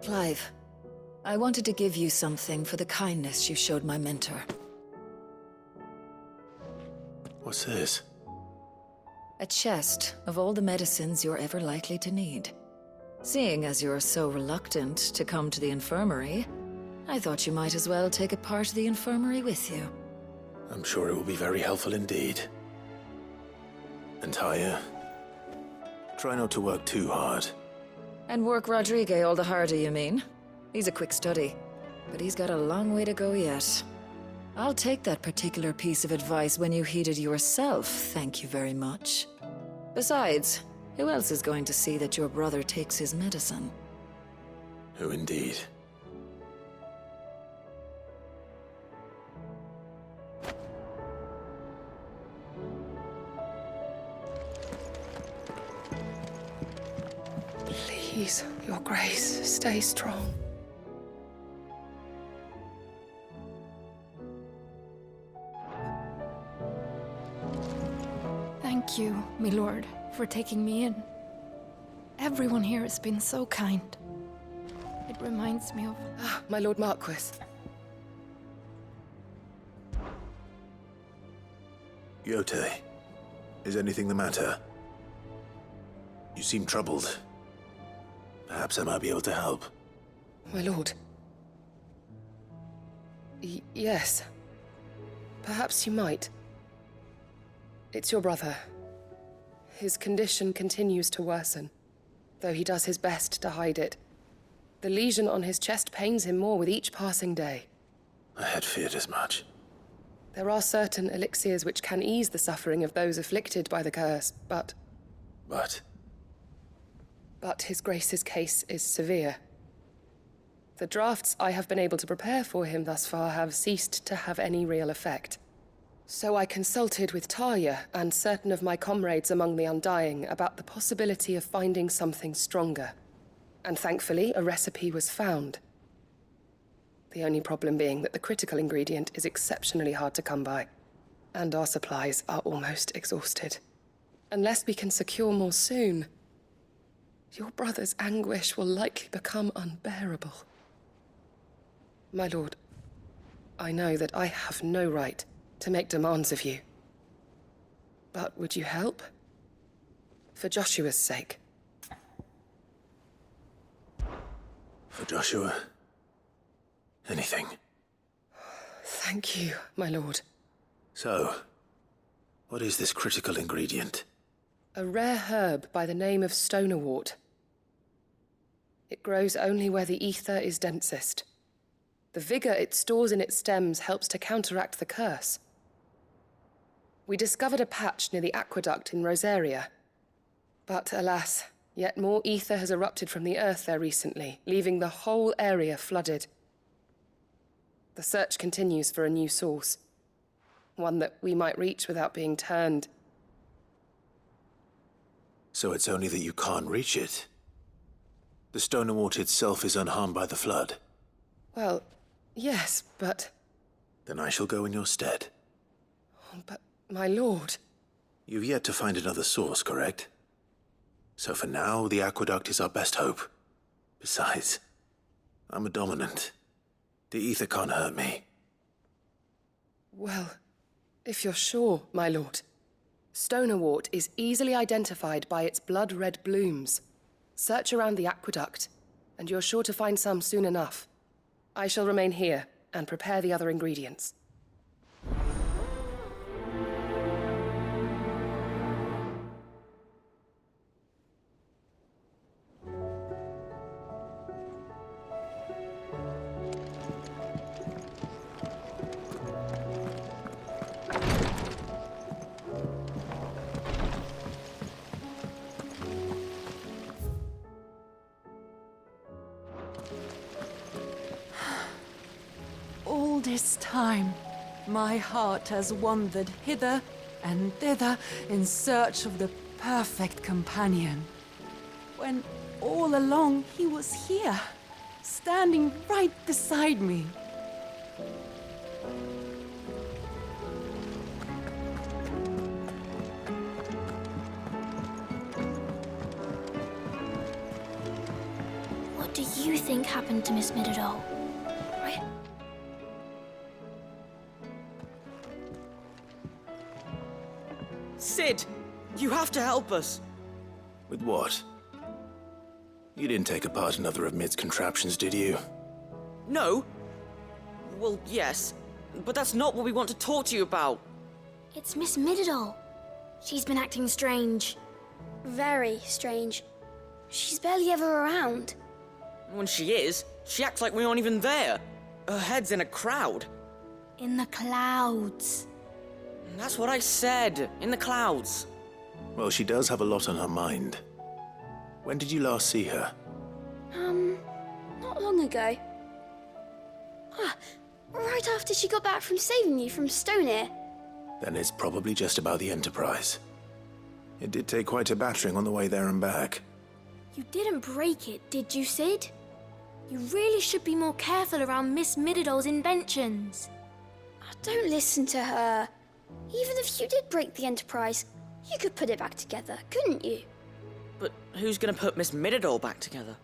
Clive, I wanted to give you something for the kindness you showed my mentor. What's this? A chest of all the medicines you're ever likely to need. Seeing as you're so reluctant to come to the infirmary, I thought you might as well take a part of the infirmary with you. I'm sure it will be very helpful indeed. And Taya, try not to work too hard. And work Rodrigue all the harder, you mean? He's a quick study, but he's got a long way to go yet. I'll take that particular piece of advice when you heed it yourself, thank you very much. Besides, who else is going to see that your brother takes his medicine? Who indeed? Please, Your Grace, stay strong. Thank you, my lord, for taking me in. Everyone here has been so kind. It reminds me of... My Lord Marquis. Yote, is anything the matter? You seem troubled. Perhaps I might be able to help. My lord. Yes. Perhaps you might. It's your brother. His condition continues to worsen, though he does his best to hide it. The lesion on his chest pains him more with each passing day. I had feared as much. There are certain elixirs which can ease the suffering of those afflicted by the curse, but his Grace's case is severe. The drafts I have been able to prepare for him thus far have ceased to have any real effect. So I consulted with Talia and certain of my comrades among the Undying about the possibility of finding something stronger. And thankfully, a recipe was found. The only problem being that the critical ingredient is exceptionally hard to come by, and our supplies are almost exhausted. Unless we can secure more soon, your brother's anguish will likely become unbearable. My lord, I know that I have no right to make demands of you. But would you help? For Joshua's sake. For Joshua, anything. Thank you, my lord. So, what is this critical ingredient? A rare herb by the name of stonerwort. It grows only where the ether is densest. The vigor it stores in its stems helps to counteract the curse. We discovered a patch near the aqueduct in Rosaria. But alas, yet more ether has erupted from the earth there recently, leaving the whole area flooded. The search continues for a new source. One that we might reach without being turned. So it's only that you can't reach it. The stonerwort itself is unharmed by the flood. Well, yes, but... Then I shall go in your stead. But, my lord... You've yet to find another source, correct? So for now, the aqueduct is our best hope. Besides, I'm a dominant. The ether can't hurt me. Well, if you're sure, my lord. Stonerwort is easily identified by its blood-red blooms. Search around the aqueduct, and you're sure to find some soon enough. I shall remain here and prepare the other ingredients. All this time, my heart has wandered hither and thither in search of the perfect companion. When all along he was here, standing right beside me. What do you think happened to Miss Middledore? Right? Sid, you have to help us. With what? You didn't take apart another of Mid's contraptions, did you? No? Well, yes, but that's not what we want to talk to you about. It's Miss Middledore. She's been acting strange. Very strange. She's barely ever around. When she is, she acts like we aren't even there. Her head's in a crowd. In the clouds. That's what I said, in the clouds. Well, she does have a lot on her mind. When did you last see her? Not long ago. Right after she got back from saving you from Stoneir. Then it's probably just about the Enterprise. It did take quite a battering on the way there and back. You didn't break it, did you, Sid? You really should be more careful around Miss Middeldore's inventions. Don't listen to her. Even if you did break the Enterprise, you could put it back together, couldn't you? But who's gonna put Miss Middledore back together?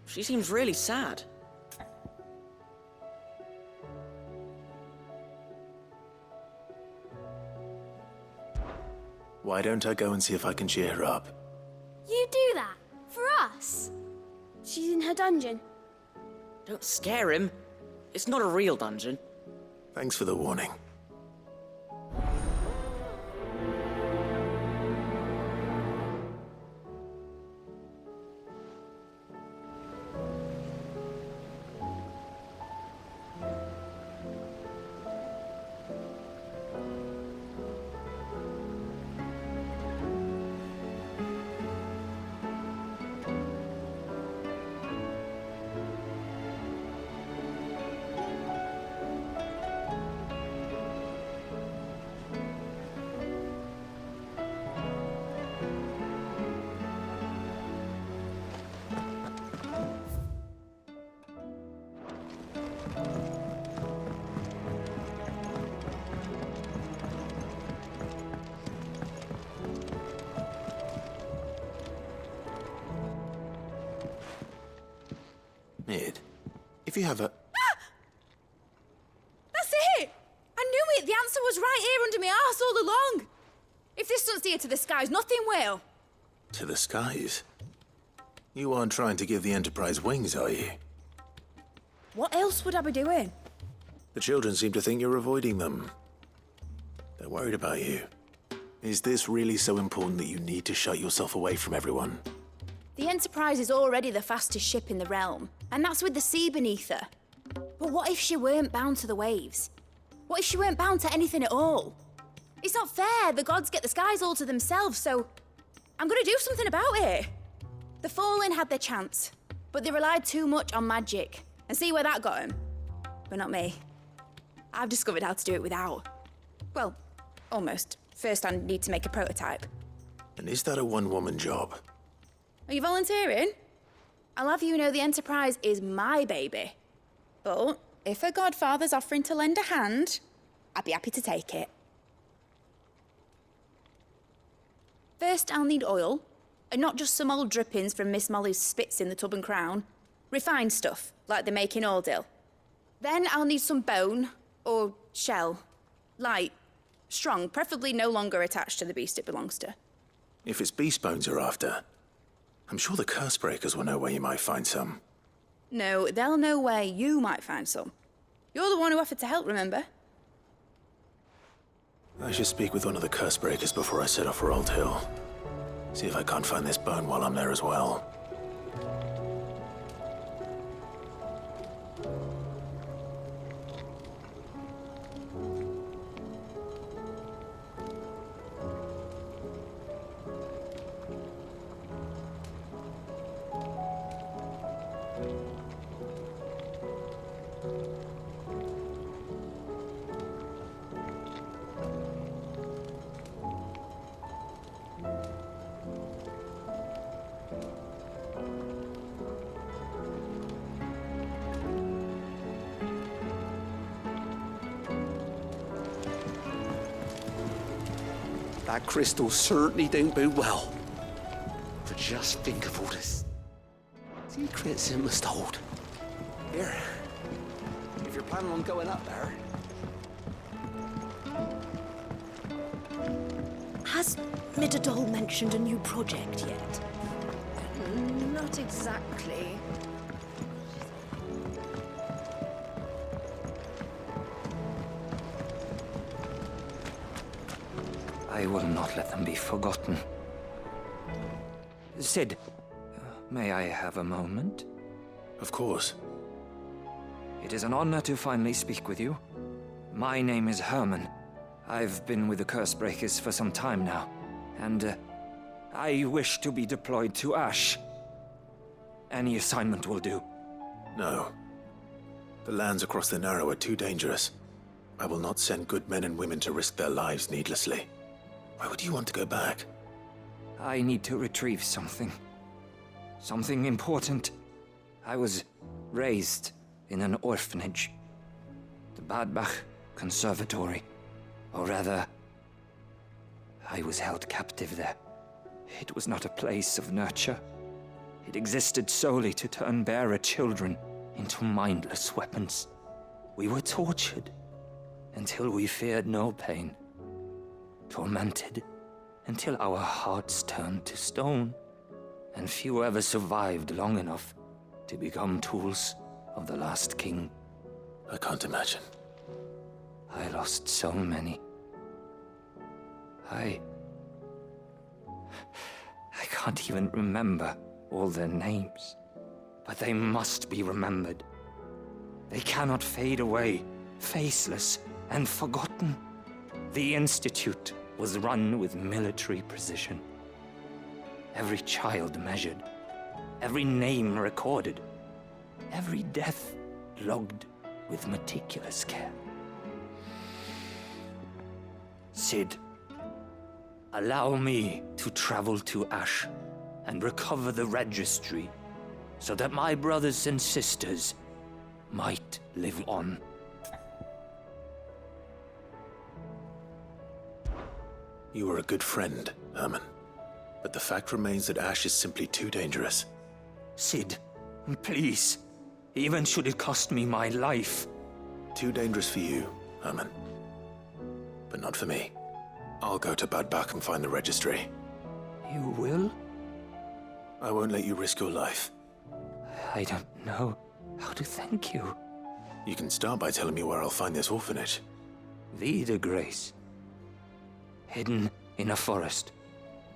She seems really sad. Why don't I go and see if I can cheer her up? You do that? For us? She's in her dungeon. Don't scare him. It's not a real dungeon. Thanks for the warning. Mid, if you have a... That's it! I knew it! The answer was right here under my arse all along! If this doesn't steer to the skies, nothing will! To the skies? You aren't trying to give the Enterprise wings, are you? What else would I be doing? The children seem to think you're avoiding them. They're worried about you. Is this really so important that you need to shut yourself away from everyone? The Enterprise is already the fastest ship in the realm, and that's with the sea beneath her. But what if she weren't bound to the waves? What if she weren't bound to anything at all? It's not fair. The gods get the skies all to themselves, so I'm gonna do something about it. The Fallen had their chance, but they relied too much on magic. And see where that got them? But not me. I've discovered how to do it without. Well, almost. First, I need to make a prototype. And is that a one-woman job? Are you volunteering? I'll have you know the Enterprise is my baby. But if a godfather's offering to lend a hand, I'd be happy to take it. First, I'll need oil, and not just some old drippings from Miss Molly's spits in the tub and crown. Refined stuff, like they make in Ordil. Then I'll need some bone, or shell. Light, strong, preferably no longer attached to the beast it belongs to. If it's beast bones you're after, I'm sure the curse breakers will know where you might find some. No, they'll know where you might find some. You're the one who offered to help, remember? I should speak with one of the curse breakers before I set off for Old Hill. See if I can't find this bone while I'm there as well. That crystal certainly don't bode well. But just think of all the secrets it must hold. Here, if you're planning on going up there. Has Midadol mentioned a new project yet? Not exactly. I will not let them be forgotten. Sid, may I have a moment? Of course. It is an honor to finally speak with you. My name is Herman. I've been with the Cursebreakers for some time now, and I wish to be deployed to Ash. Any assignment will do. No. The lands across the Narrow are too dangerous. I will not send good men and women to risk their lives needlessly. Why would you want to go back? I need to retrieve something. Something important. I was raised in an orphanage. The Badbach Conservatory. Or rather, I was held captive there. It was not a place of nurture. It existed solely to turn bearer children into mindless weapons. We were tortured until we feared no pain. Tormented until our hearts turned to stone, and few ever survived long enough to become tools of the last king. I can't imagine. I lost so many. I can't even remember all their names, but they must be remembered. They cannot fade away, faceless and forgotten. The Institute was run with military precision. Every child measured, every name recorded, every death logged with meticulous care. Sid, allow me to travel to Ash and recover the registry so that my brothers and sisters might live on. You were a good friend, Herman. But the fact remains that Ash is simply too dangerous. Sid, please. Even should it cost me my life. Too dangerous for you, Herman. But not for me. I'll go to Bad Bach and find the registry. You will? I won't let you risk your life. I don't know how to thank you. You can start by telling me where I'll find this orphanage. Vida Grace. Hidden in a forest,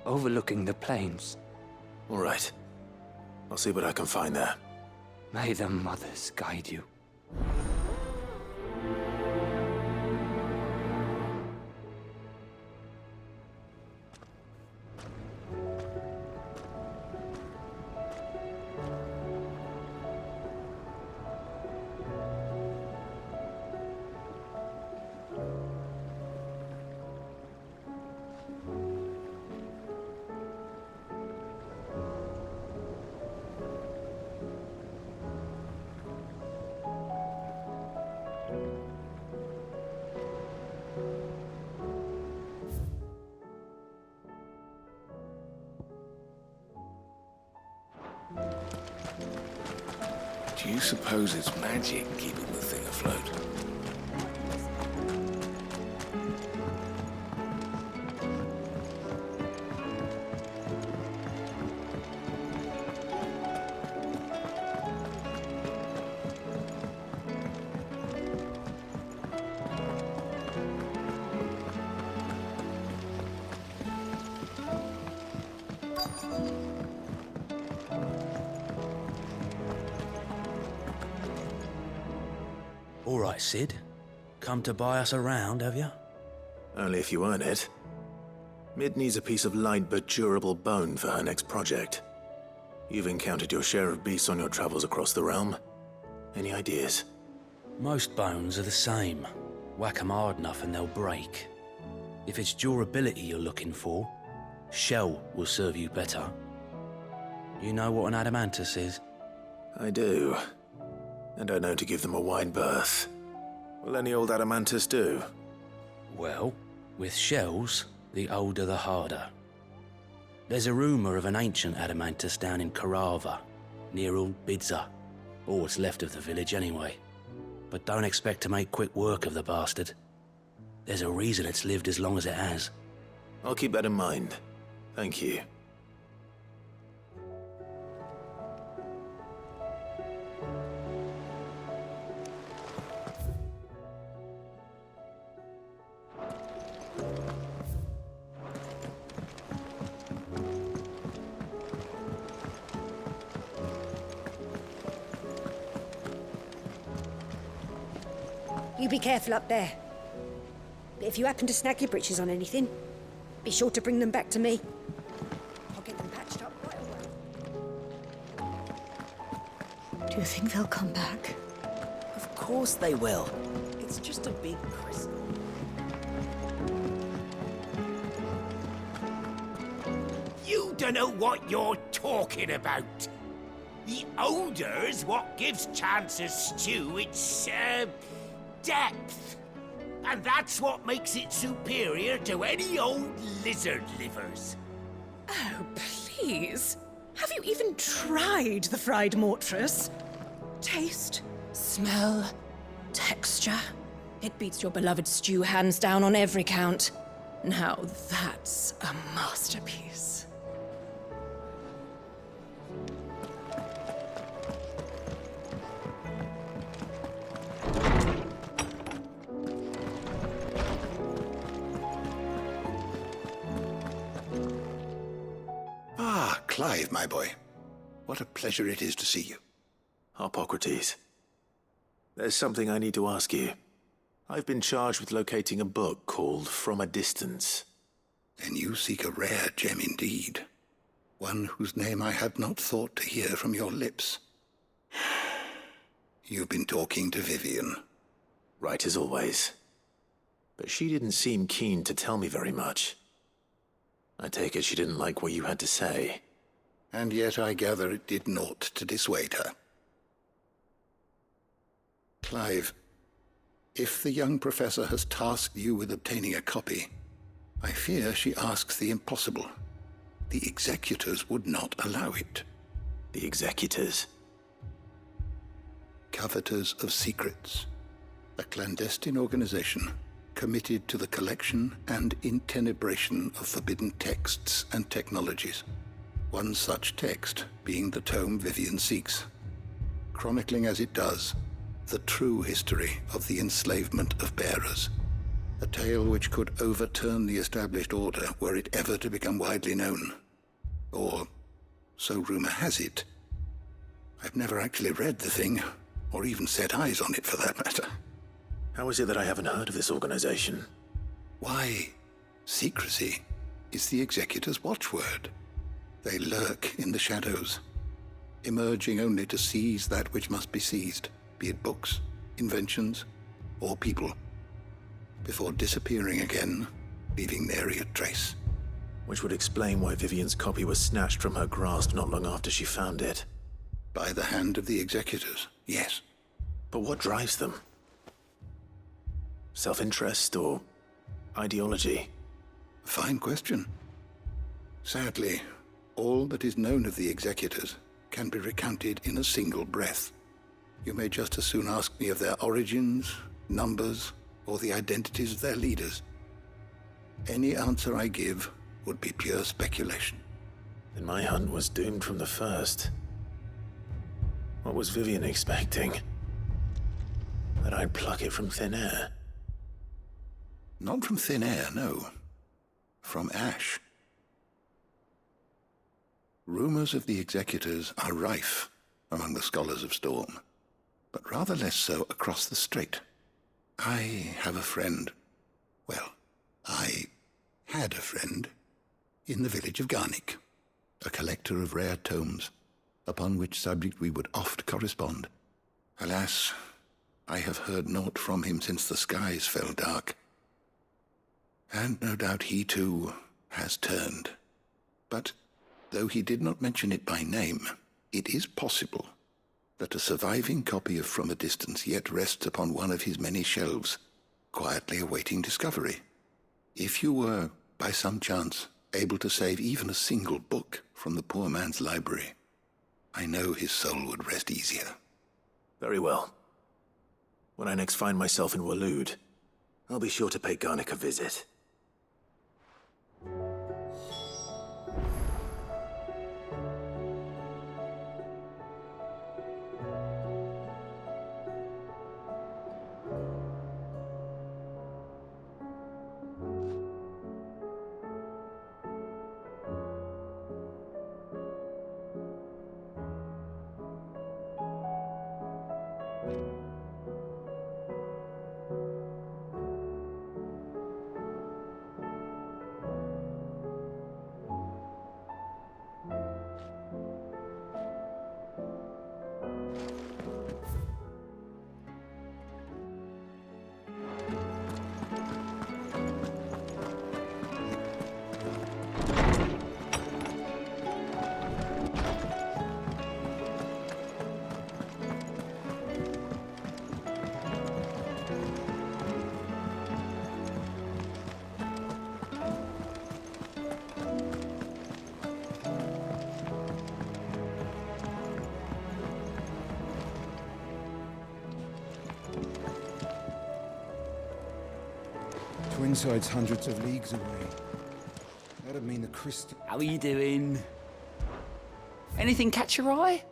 overlooking the plains. All right. I'll see what I can find there. May the mothers guide you. Do you suppose it's magic keeping the thing afloat? All right, Sid. Come to buy us around, have you? Only if you earn it. Mid needs a piece of light but durable bone for her next project. You've encountered your share of beasts on your travels across the realm. Any ideas? Most bones are the same. Whack 'em hard enough and they'll break. If it's durability you're looking for, shell will serve you better. You know what an adamantus is? I do. And I know to give them a wide berth. Will any old adamantus do? Well, with shells, The older, the harder. There's a rumour of an ancient adamantus down in Karava, near Bidza, or what's left of the village anyway. But don't expect to make quick work of the bastard. There's a reason it's lived as long as it has. I'll keep that in mind. Thank you. You be careful up there. But if you happen to snag your britches on anything, be sure to bring them back to me. I'll get them patched up right away. Do you think they'll come back? Of course they will. It's just a big crystal. You don't know what you're talking about. The odour's what gives Chance's stew its, depth. And that's what makes it superior to any old lizard livers. Oh, please. Have you even tried the fried mortress? Taste, smell, texture. It beats your beloved stew hands down on every count. Now that's a masterpiece. Ah, Clive, my boy. What a pleasure it is to see you. Harpocrates. There's something I need to ask you. I've been charged with locating a book called From a Distance. Then you seek a rare gem indeed. One whose name I had not thought to hear from your lips. You've been talking to Vivian. Right as always. But she didn't seem keen to tell me very much. I take it she didn't like what you had to say. And yet I gather it did naught to dissuade her. Clive, if the young professor has tasked you with obtaining a copy, I fear she asks the impossible. The executors would not allow it. The executors? Coveters of Secrets. A clandestine organization committed to the collection and intenebration of forbidden texts and technologies. One such text being the tome Vivian seeks, chronicling as it does the true history of the enslavement of bearers. A tale which could overturn the established order were it ever to become widely known. Or, so rumor has it. I've never actually read the thing, or even set eyes on it for that matter. How is it that I haven't heard of this organization? Why, secrecy is the executor's watchword. They lurk in the shadows, emerging only to seize that which must be seized, be it books, inventions, or people, before disappearing again, leaving nary a trace. Which would explain why Vivian's copy was snatched from her grasp not long after she found it. By the hand of the executors, yes. But what drives them? Self-interest or ideology? Fine question. Sadly, all that is known of the executors can be recounted in a single breath. You may just as soon ask me of their origins, numbers, or the identities of their leaders. Any answer I give would be pure speculation. Then my hunt was doomed from the first. What was Vivian expecting? That I'd pluck it from thin air? Not from thin air, no. From ash. Rumors of the executors are rife among the scholars of Storm, but rather less so across the strait. I have a friend. Well, I had a friend in the village of Garnick, a collector of rare tomes, upon which subject we would oft correspond. Alas, I have heard naught from him since the skies fell dark. And no doubt he, too, has turned. But, though he did not mention it by name, it is possible that a surviving copy of From a Distance yet rests upon one of his many shelves, quietly awaiting discovery. If you were, by some chance able to save even a single book from the poor man's library, I know his soul would rest easier. Very well. When I next find myself in Waloed, I'll be sure to pay Garnick a visit. Twinside's hundreds of leagues away. That'd mean the crystal... How are you doing? Anything catch your eye?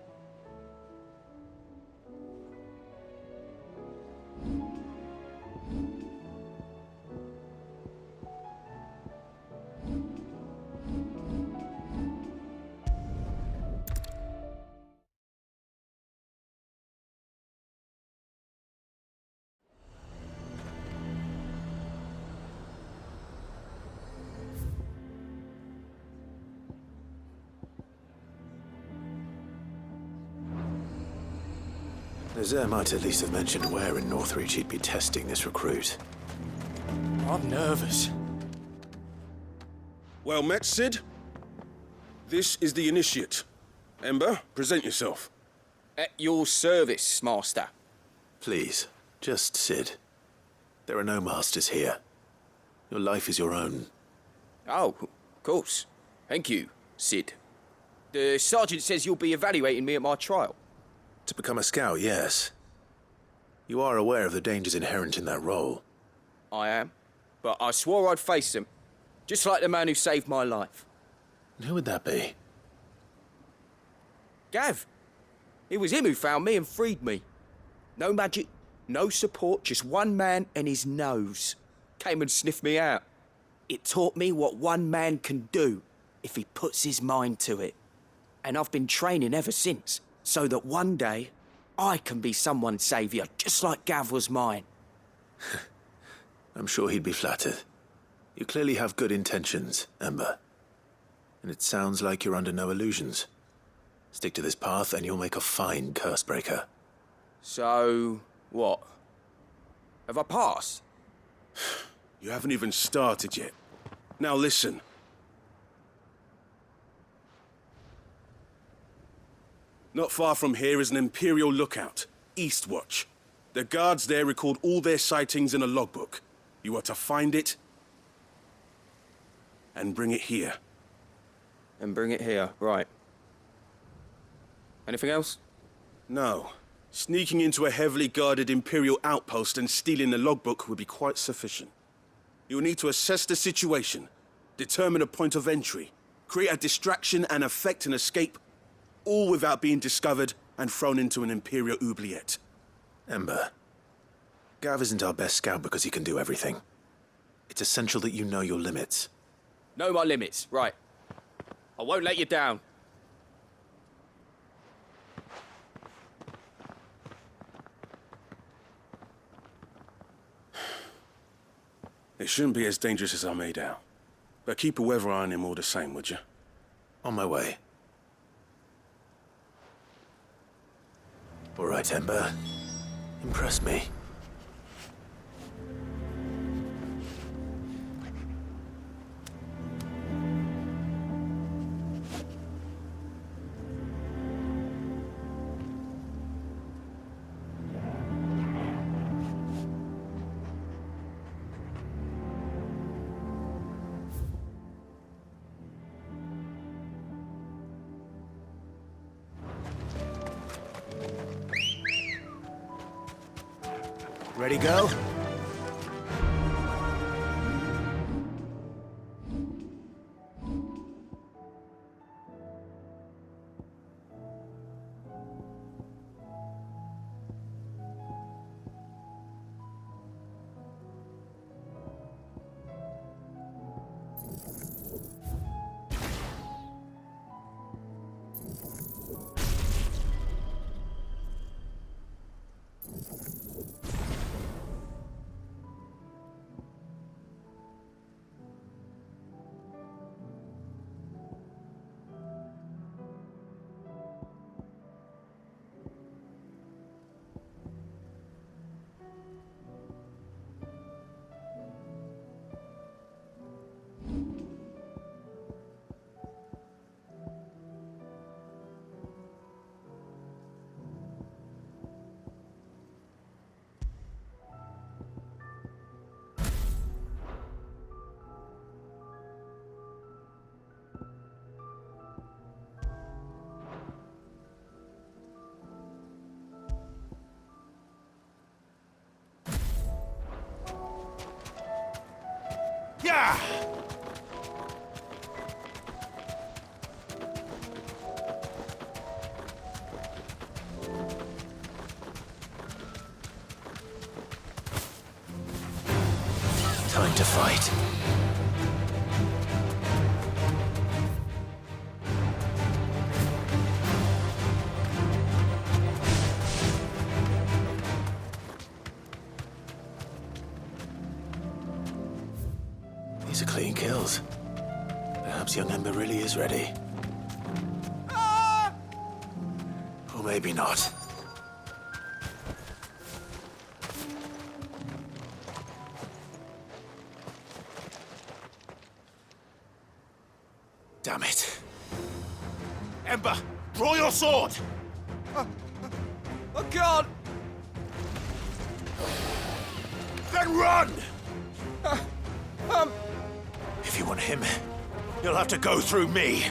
Nazaire might at least have mentioned where in Northreach he'd be testing this recruit. I'm nervous. Well met, Sid. This is the initiate. Ember, present yourself. At your service, Master. Please, just Sid. There are no masters here. Your life is your own. Oh, of course. Thank you, Sid. The sergeant says you'll be evaluating me at my trial. To become a scout, yes. You are aware of the dangers inherent in that role. I am. But I swore I'd face them. Just like the man who saved my life. Who would that be? Gav. It was him who found me and freed me. No magic, no support, just one man and his nose. Came and sniffed me out. It taught me what one man can do if he puts his mind to it. And I've been training ever since, so that one day I can be someone's saviour, just like Gav was mine. I'm sure he'd be flattered. You clearly have good intentions, Ember. And it sounds like you're under no illusions. Stick to this path and you'll make a fine cursebreaker. So, what? Have I passed? You haven't even started yet. Now listen. Not far from here is an Imperial lookout, Eastwatch. The guards there record all their sightings in a logbook. You are to find it and bring it here. And bring it here, right. Anything else? No. Sneaking into a heavily guarded Imperial outpost and stealing the logbook would be quite sufficient. You will need to assess the situation, determine a point of entry, create a distraction and effect an escape, all without being discovered and thrown into an Imperial oubliette. Ember, Gav isn't our best scout because he can do everything. It's essential that you know your limits. Know my limits, right. I won't let you down. It shouldn't be as dangerous as I made out. But keep a weather eye on him all the same, would you? On my way. All right, Ember. Impress me. Ready, go? Yeah! Time to fight. These are clean kills. Perhaps young Ember really is ready. Or maybe not. Damn it. Ember, draw your sword! I can't! Then run! If you want him, you'll have to go through me.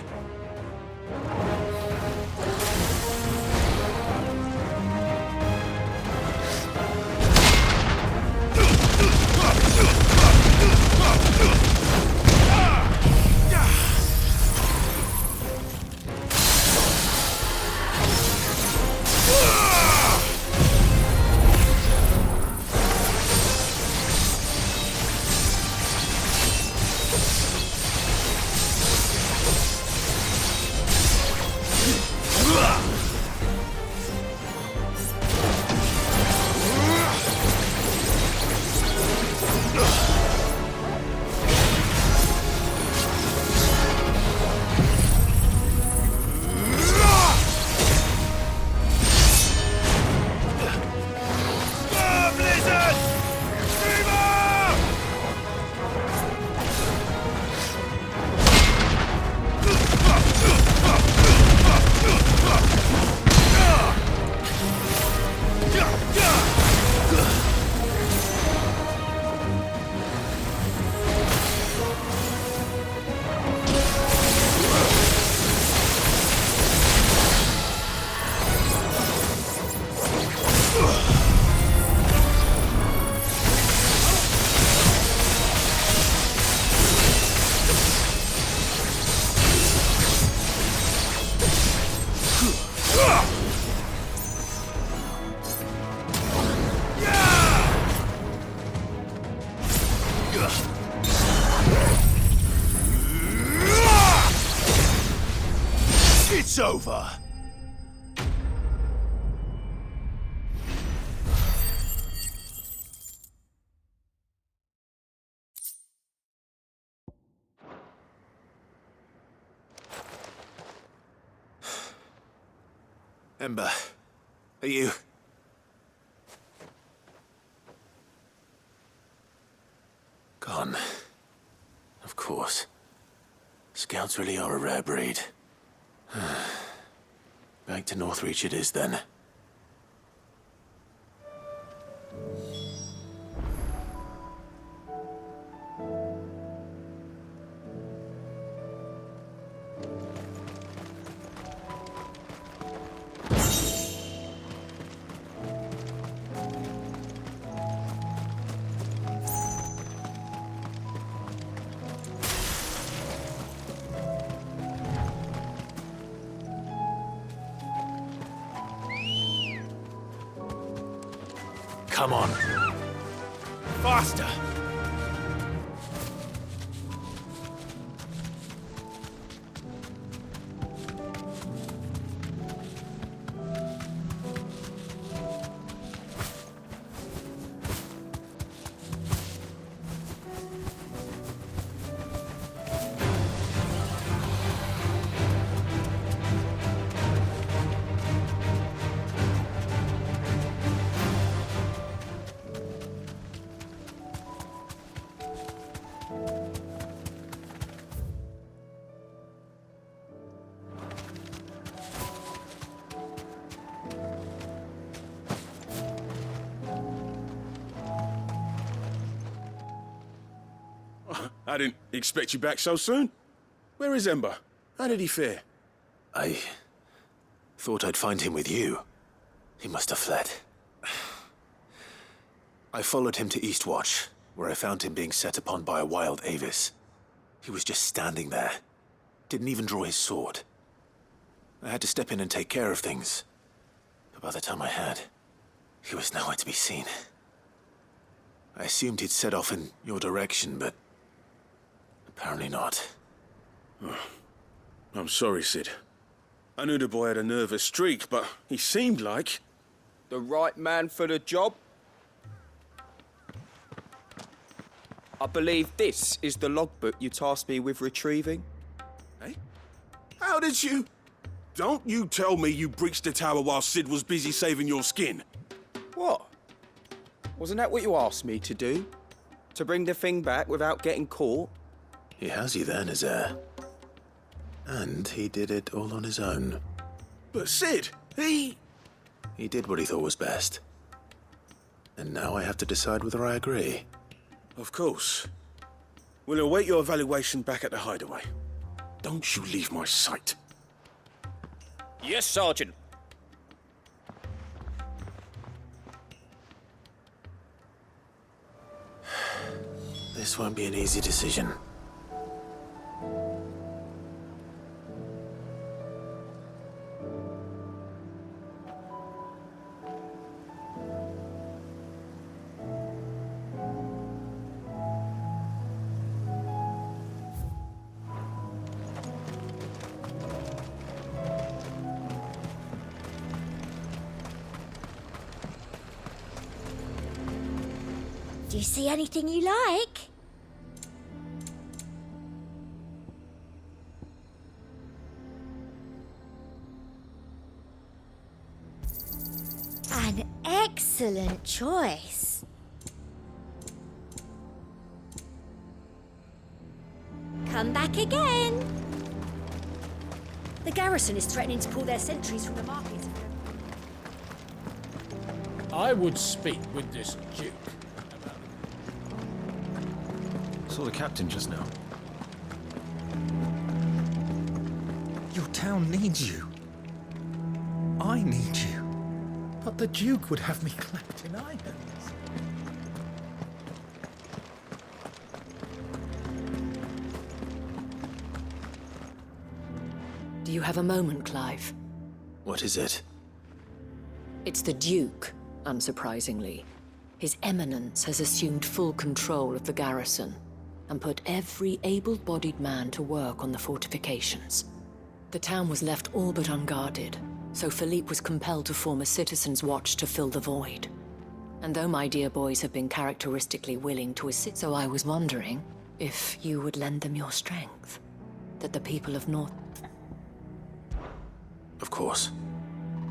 It's over! Ember, are you... Gone. Of course. Scouts really are a rare breed. Back to Northreach it is, then. come on. Faster! I didn't expect you back so soon. Where is Ember? How did he fare? I thought I'd find him with you. He must have fled. I followed him to Eastwatch, where I found him being set upon by a wild Avis. He was just standing there. Didn't even draw his sword. I had to step in and take care of things. But by the time I had, he was nowhere to be seen. I assumed he'd set off in your direction, but apparently not. Oh, I'm sorry, Sid. I knew the boy had a nervous streak, but he seemed like... The right man for the job? I believe this is the logbook you tasked me with retrieving. Eh? How did you... Don't you tell me you breached the tower while Sid was busy saving your skin. What? Wasn't that what you asked me to do? To bring the thing back without getting caught? He has you then, his heir. And he did it all on his own. But Sid, he did what he thought was best. And now I have to decide whether I agree. Of course. We'll await your evaluation back at the hideaway. Don't you leave my sight. Yes, Sergeant. This won't be an easy decision. Do you see anything you like? An excellent choice. Come back again. The garrison is threatening to pull their sentries from the market. I would speak with this duke. Saw the captain just now. Your town needs you. I need you. But the Duke would have me clapped in irons. Do you have a moment, Clive? What is it? It's the Duke, unsurprisingly. His Eminence has assumed full control of the garrison and put every able-bodied man to work on the fortifications. The town was left all but unguarded, so Philippe was compelled to form a citizen's watch to fill the void. And though my dear boys have been characteristically willing to assist, so I was wondering if you would lend them your strength, that the people of North... Of course.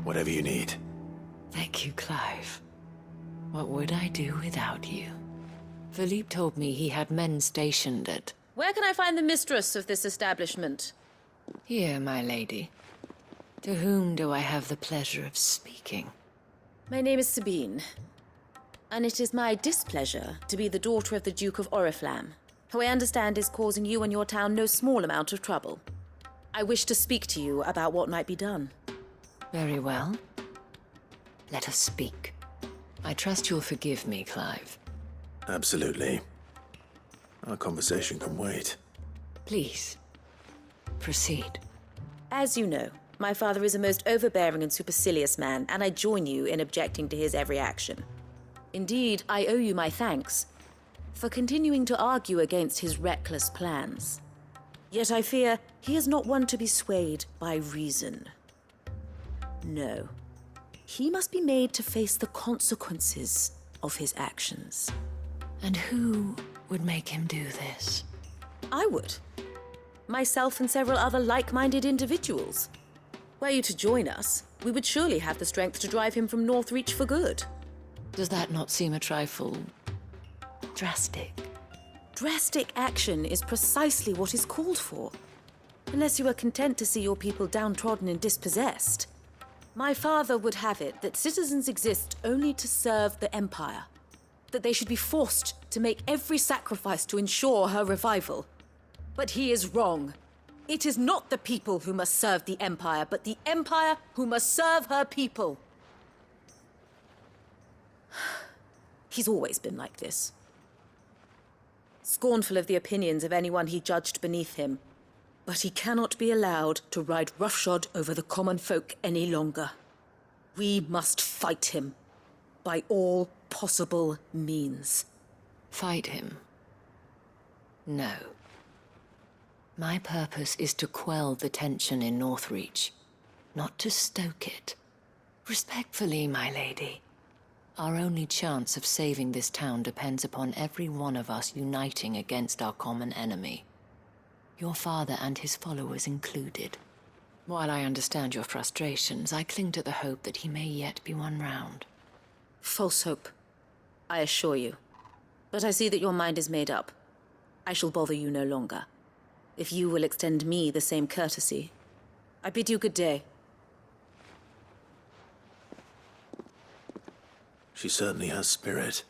Whatever you need. Thank you, Clive. What would I do without you? Philippe told me he had men stationed at... Where can I find the mistress of this establishment? Here, my lady. To whom do I have the pleasure of speaking? My name is Sabine, and it is my displeasure to be the daughter of the Duke of Oriflamme, who I understand is causing you and your town no small amount of trouble. I wish to speak to you about what might be done. Very well. Let us speak. I trust you'll forgive me, Clive. Absolutely. Our conversation can wait. Please, proceed. As you know, my father is a most overbearing and supercilious man, and I join you in objecting to his every action. Indeed, I owe you my thanks for continuing to argue against his reckless plans. Yet I fear he is not one to be swayed by reason. No. He must be made to face the consequences of his actions. And who would make him do this? I would. Myself and several other like-minded individuals. Were you to join us, we would surely have the strength to drive him from Northreach for good. Does that not seem a trifle drastic? Drastic action is precisely what is called for. Unless you are content to see your people downtrodden and dispossessed. My father would have it that citizens exist only to serve the Empire. That they should be forced to make every sacrifice to ensure her revival. But he is wrong. It is not the people who must serve the Empire, but the Empire who must serve her people. He's always been like this. Scornful of the opinions of anyone he judged beneath him. But he cannot be allowed to ride roughshod over the common folk any longer. We must fight him. By all possible means. Fight him? No. My purpose is to quell the tension in Northreach, not to stoke it. Respectfully, my lady. Our only chance of saving this town depends upon every one of us uniting against our common enemy. Your father and his followers included. While I understand your frustrations, I cling to the hope that he may yet be won round. False hope, I assure you. But I see that your mind is made up. I shall bother you no longer. If you will extend me the same courtesy, I bid you good day. She certainly has spirit.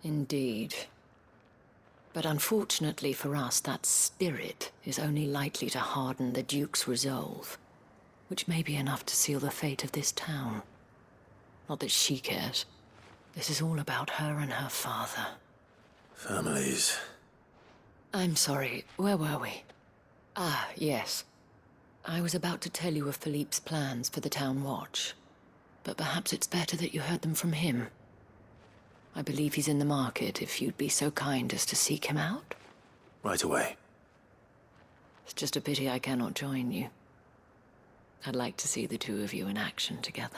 Indeed. But unfortunately for us, that spirit is only likely to harden the Duke's resolve, which may be enough to seal the fate of this town. Not that she cares. This is all about her and her father. Families. I'm sorry, where were we? Ah, yes. I was about to tell you of Philippe's plans for the town watch, but perhaps it's better that you heard them from him. I believe he's in the market, if you'd be so kind as to seek him out. Right away. It's just a pity I cannot join you. I'd like to see the two of you in action together.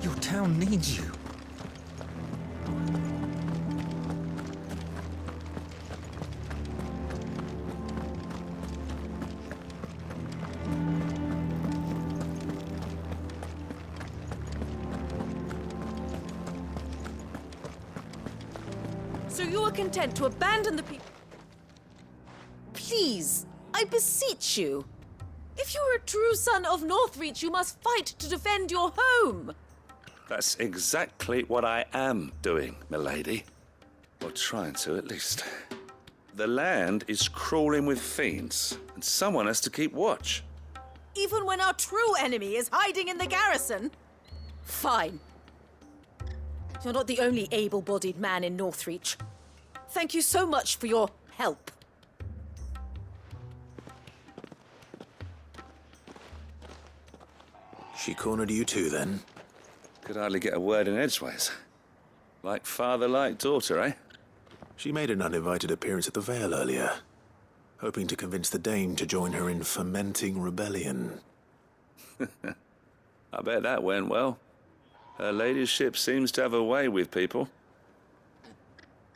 Your town needs you. So you are content to abandon the people? Please, I beseech you. If you are a true son of Northreach, you must fight to defend your home. That's exactly what I am doing, milady. Or trying to, at least. The land is crawling with fiends, and someone has to keep watch. Even when our true enemy is hiding in the garrison? Fine. You're not the only able-bodied man in Northreach. Thank you so much for your help. She cornered you too, then? Could hardly get a word in edgeways. Like father, like daughter, eh? She made an uninvited appearance at the Vale earlier, hoping to convince the Dame to join her in fomenting rebellion. I bet that went well. Her ladyship seems to have a way with people.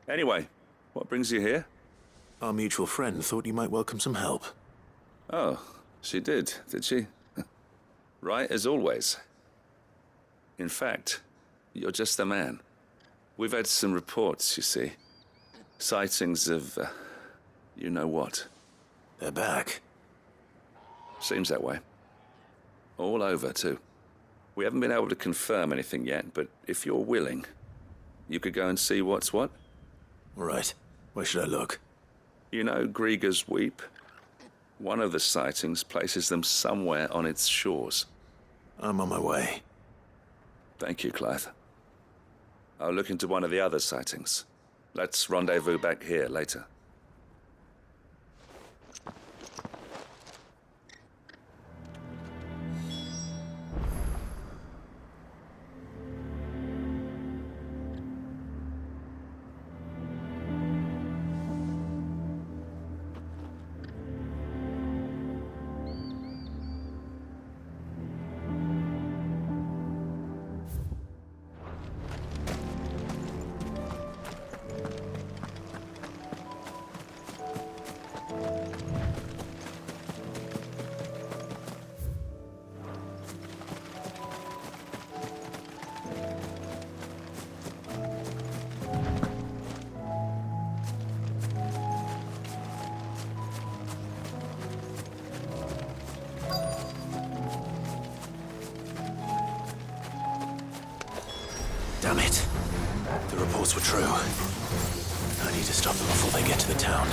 Anyway, what brings you here? Our mutual friend thought you might welcome some help. Oh, she did she? Right as always. In fact, you're just the man. We've had some reports, you see. Sightings of, you know what. They're back. Seems that way. All over, too. We haven't been able to confirm anything yet, but if you're willing, you could go and see what's what. Right. Where should I look? You know Grieger's Weep? One of the sightings places them somewhere on its shores. I'm on my way. Thank you, Clive. I'll look into one of the other sightings. Let's rendezvous back here later. Damn it. The reports were true. I need to stop them before they get to the town.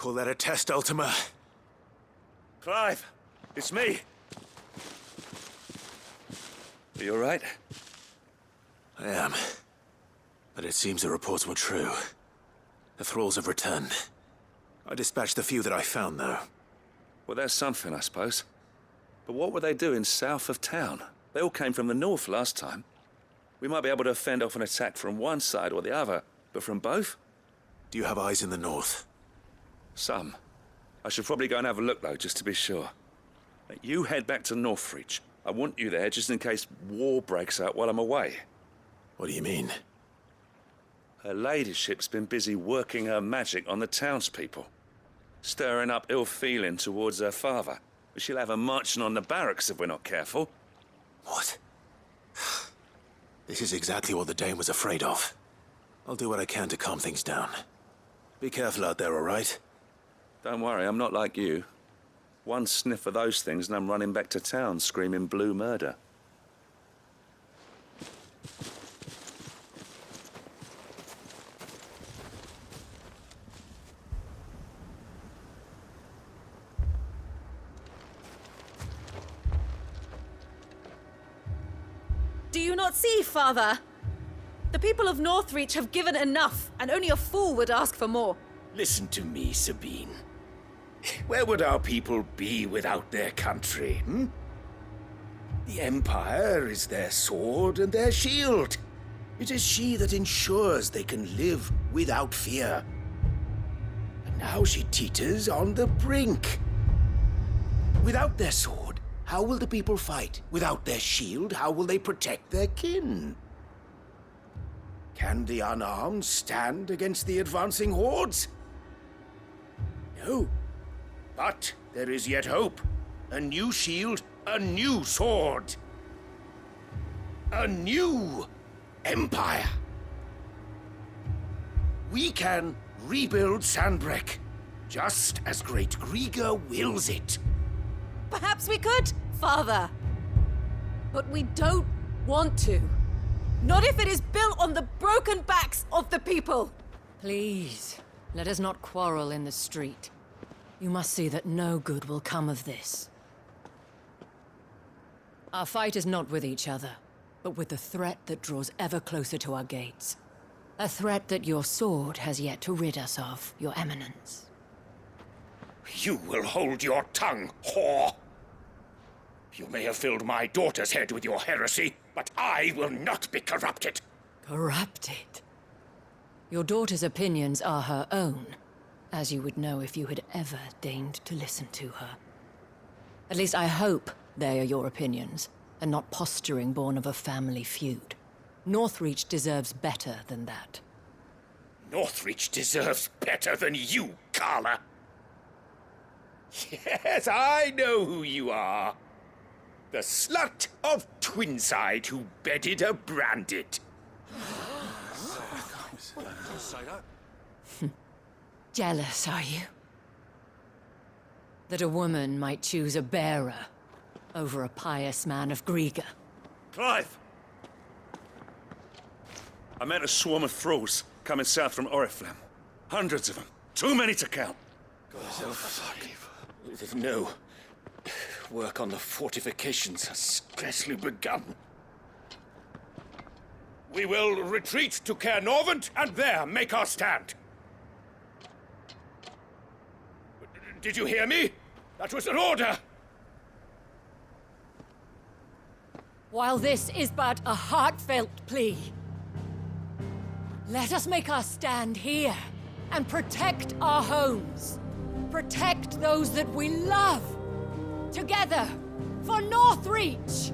Call that a test, Ultima? Clive, it's me. Are you all right? I am. But it seems the reports were true. The thralls have returned. I dispatched the few that I found, though. Well, there's something, I suppose. But what were they doing south of town? They all came from the north last time. We might be able to fend off an attack from one side or the other, but from both? Do you have eyes in the north? Some. I should probably go and have a look, though, just to be sure. You head back to Northreach. I want you there just in case war breaks out while I'm away. What do you mean? Her ladyship's been busy working her magic on the townspeople. Stirring up ill feeling towards her father. She'll have her marching on the barracks if we're not careful. What? This is exactly what the Dane was afraid of. I'll do what I can to calm things down. Be careful out there, all right? Don't worry, I'm not like you. One sniff of those things and I'm running back to town screaming blue murder. Do you not see, Father? The people of Northreach have given enough, and only a fool would ask for more. Listen to me, Sabine. Where would our people be without their country, hmm? The Empire is their sword and their shield. It is she that ensures they can live without fear. And Now she teeters on the brink. Without their sword, how will the people fight? Without their shield, how will they protect their kin? Can the unarmed stand against the advancing hordes? No. But there is yet hope. A new shield, a new sword. A new empire. We can rebuild Sandbreck, just as Great Grieger wills it. Perhaps we could, Father. But we don't want to. Not if it is built on the broken backs of the people. Please, let us not quarrel in the street. You must see that no good will come of this. Our fight is not with each other, but with the threat that draws ever closer to our gates. A threat that your sword has yet to rid us of, Your Eminence. You will hold your tongue, whore! You may have filled my daughter's head with your heresy, but I will not be corrupted. Corrupted? Your daughter's opinions are her own, as you would know if you had ever deigned to listen to her. At least I hope they are your opinions, and not posturing born of a family feud. Northreach deserves better than that. Northreach deserves better than you, Carla. Yes, I know who you are. The slut of Twinside who bedded a Branded. Jealous, are you? That a woman might choose a bearer over a pious man of Grieger. Clive! I met a swarm of thralls coming south from Oriflamme. Hundreds of them. Too many to count. Oh, fuck. No. Work on the fortifications has scarcely begun. We will retreat to Caer Norvent and there make our stand. Did you hear me? That was an order! While this is but a heartfelt plea, let us make our stand here and protect our homes. Protect those that we love. Together, for Northreach!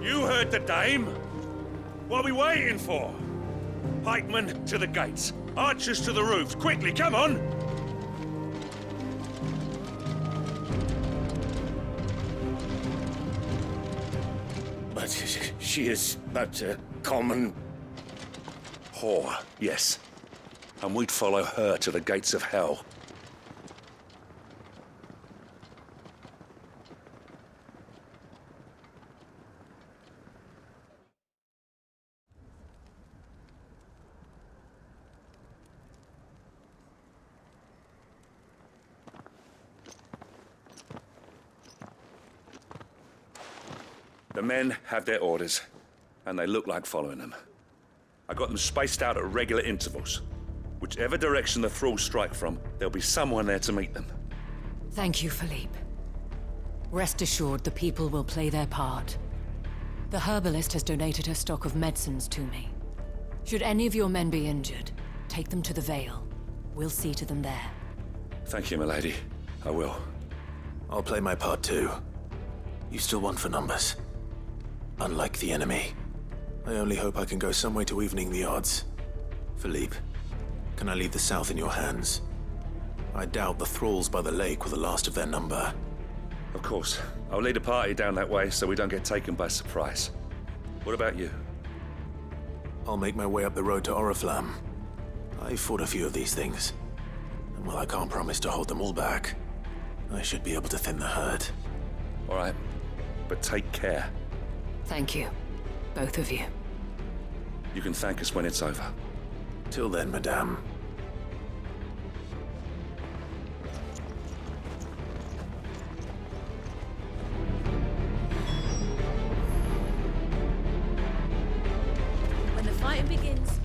You heard the dame. What are we waiting for? Pikemen to the gates. Archers to the roofs. Quickly, come on! But she is but a common... whore, yes. And we'd follow her to the gates of hell. The men have their orders, and they look like following them. I got them spaced out at regular intervals. Whichever direction the thralls strike from, there'll be someone there to meet them. Thank you, Philippe. Rest assured the people will play their part. The herbalist has donated her stock of medicines to me. Should any of your men be injured, take them to the Vale. We'll see to them there. Thank you, milady. I will. I'll play my part too. You still want for numbers. Unlike the enemy. I only hope I can go some way to evening the odds. Philippe, can I leave the south in your hands? I doubt the thralls by the lake were the last of their number. Of course. I'll lead a party down that way so we don't get taken by surprise. What about you? I'll make my way up the road to Oriflamme. I've fought a few of these things. And while I can't promise to hold them all back, I should be able to thin the herd. All right. But take care. Thank you. Both of you. You can thank us when it's over. Till then, madame. When the fighting begins,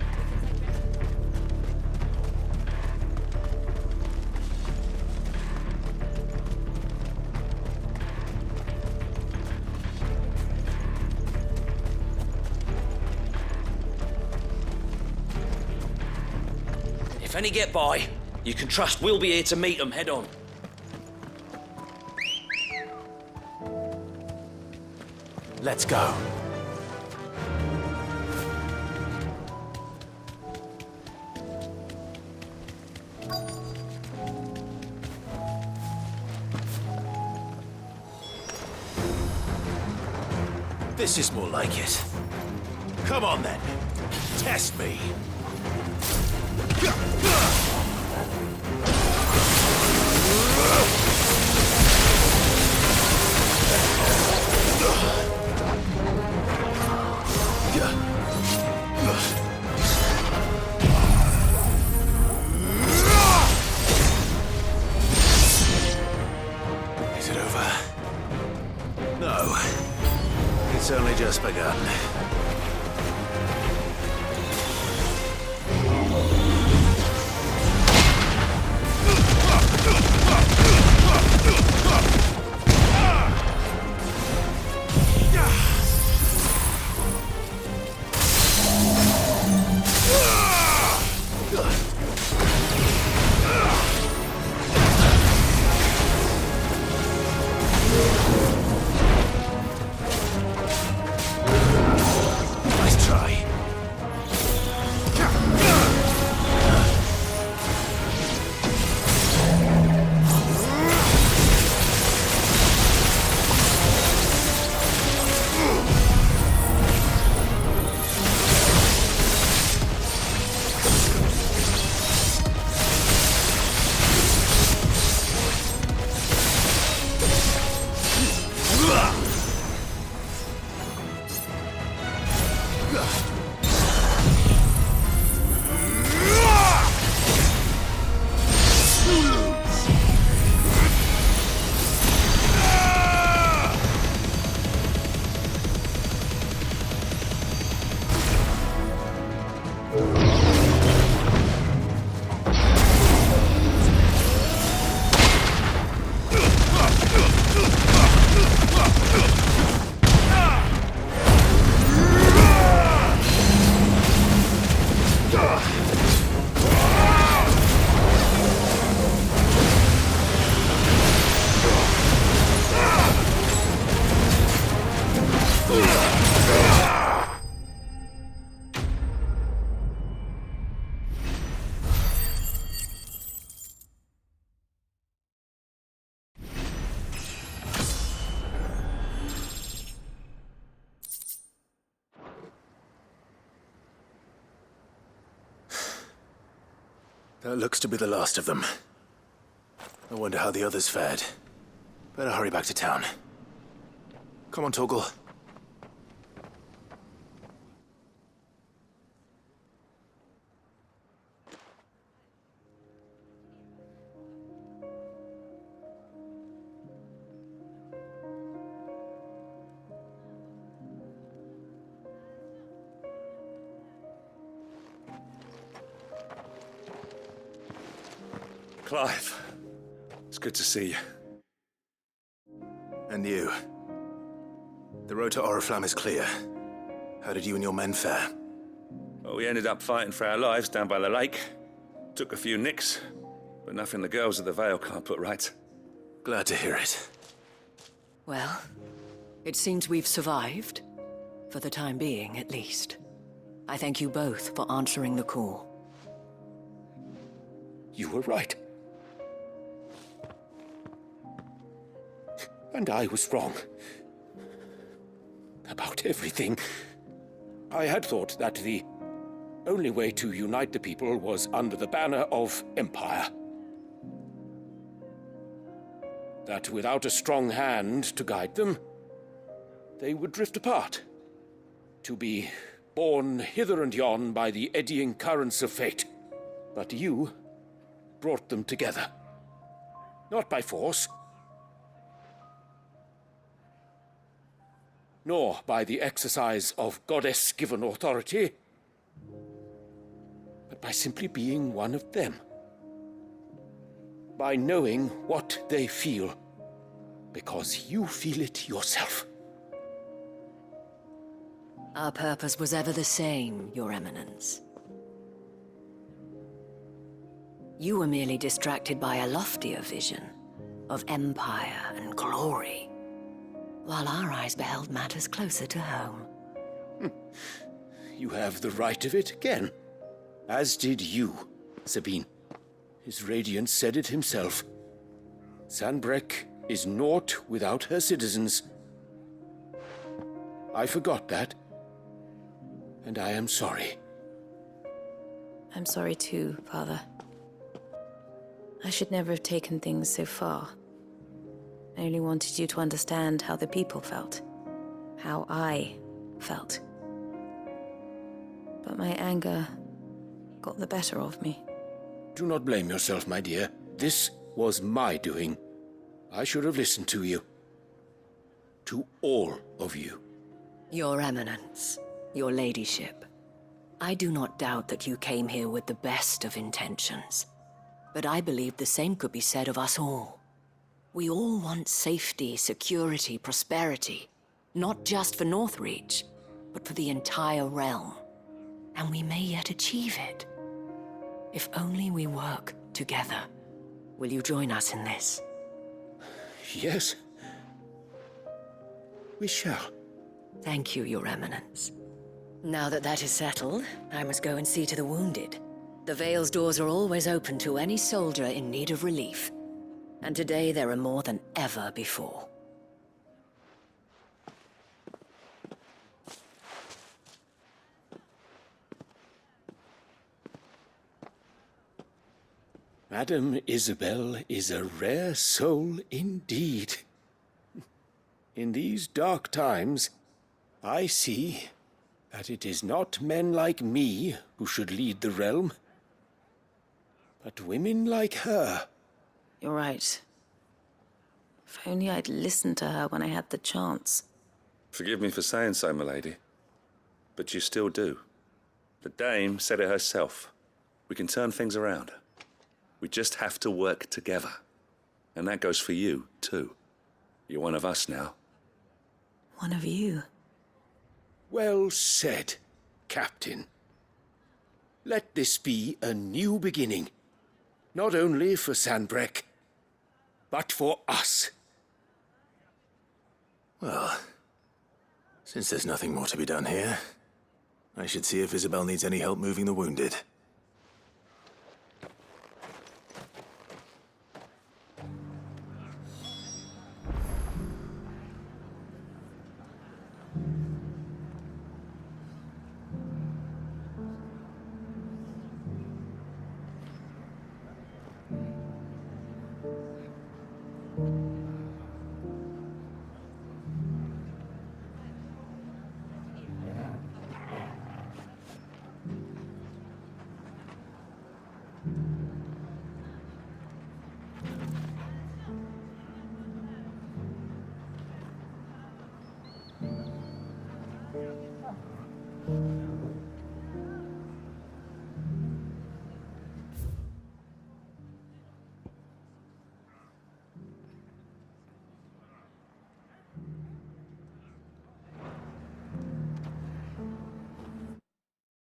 If any get by, you can trust we'll be here to meet them head on. Let's go. This is more like it. Come on then. Test me. Is it over? No. It's only just begun. Nice try. That looks to be the last of them. I wonder how the others fared. Better hurry back to town. Come on, Torgal. Clive, it's good to see you. And you. The road to Oriflamme is clear. How did you and your men fare? Well, we ended up fighting for our lives down by the lake. Took a few nicks, but nothing the girls of the Vale can't put right. Glad to hear it. Well, it seems we've survived. For the time being, at least. I thank you both for answering the call. You were right. And I was wrong. About everything. I had thought that the only way to unite the people was under the banner of Empire. That without a strong hand to guide them, they would drift apart. To be borne hither and yon by the eddying currents of fate. But you brought them together. Not by force, nor by the exercise of goddess-given authority, but by simply being one of them. By knowing what they feel, because you feel it yourself. Our purpose was ever the same, Your Eminence. You were merely distracted by a loftier vision of empire and glory, while our eyes beheld matters closer to home. You have the right of it again. As did you, Sabine. His radiance said it himself. Sanbreque is naught without her citizens. I forgot that, and I am sorry. I'm sorry too, Father. I should never have taken things so far. I only wanted you to understand how the people felt. How I felt. But my anger got the better of me. Do not blame yourself, my dear. This was my doing. I should have listened to you. To all of you. Your Eminence, your Ladyship, I do not doubt that you came here with the best of intentions. But I believe the same could be said of us all. We all want safety, security, prosperity. Not just for Northreach, but for the entire realm. And we may yet achieve it. If only we work together. Will you join us in this? Yes. We shall. Thank you, Your Eminence. Now that that is settled, I must go and see to the wounded. The Vale's doors are always open to any soldier in need of relief. And today there are more than ever before. Madame Isabel is a rare soul indeed. In these dark times, I see that it is not men like me who should lead the realm, but women like her. You're right. If only I'd listened to her when I had the chance. Forgive me for saying so, my lady, but you still do. The dame said it herself. We can turn things around. We just have to work together. And that goes for you, too. You're one of us now. One of you. Well said, Captain. Let this be a new beginning. Not only for Sanbreque, but for us. Well, since there's nothing more to be done here, I should see if Isabel needs any help moving the wounded.